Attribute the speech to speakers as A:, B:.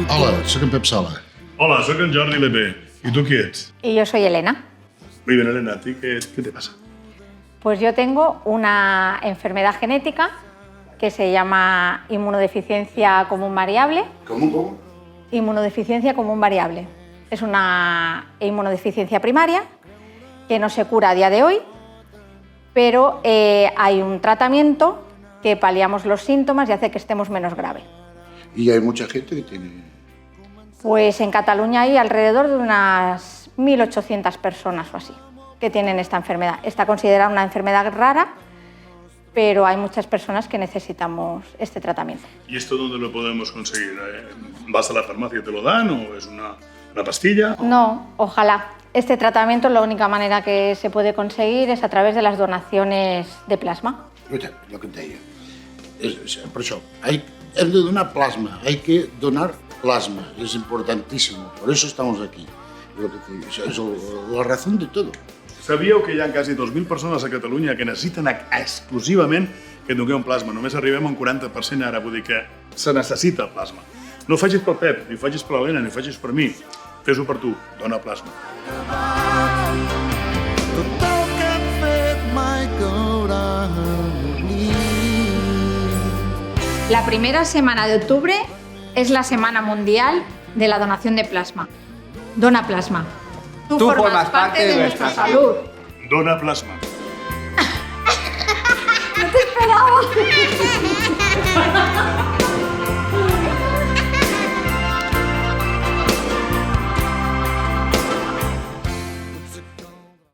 A: Hola, soc en Pep Sala.
B: Hola, soy en Jordi Lepé. ¿Y tú quién eres?
C: Y yo soy Elena.
B: Muy bien, Elena, ¿a ti qué te pasa?
C: Pues yo tengo una enfermedad genética que se llama inmunodeficiencia común variable.
A: ¿Cómo?
C: Inmunodeficiencia común variable. Es una inmunodeficiencia primaria que no se cura a día de hoy, pero hay un tratamiento que paliamos los síntomas y hace que estemos menos grave.
A: Y hay mucha gente que tiene...
C: Pues en Cataluña hay alrededor de unas 1.800 personas o así que tienen esta enfermedad. Está considerada una enfermedad rara, pero hay muchas personas que necesitamos este tratamiento.
B: ¿Y esto dónde lo podemos conseguir? ¿Vas a la farmacia y te lo dan o es una pastilla?
C: No, ojalá. Este tratamiento, la única manera que se puede conseguir es a través de las donaciones de plasma.
A: Escolta, allò que et deia. Per això, hem de donar plasma, hay que donar plasma, es importantísimo, por eso estamos aquí. Lo que te digo, es la razón de todo.
B: Sabíeu que hi ha quasi 2.000 persones a Catalunya que necessiten exclusivament que donem plasma? Només arribem a un 40% ara, vull dir que se necessita plasma. No ho facis pel Pep, ni ho facis per l'Helena, ni ho facis per mi. Fes-ho per tu, dona plasma.
C: La primera semana de octubre es la Semana Mundial de la Donación de Plasma. Dona plasma. Tú formas parte de nuestra salud.
B: Dona plasma.
C: No te esperaba.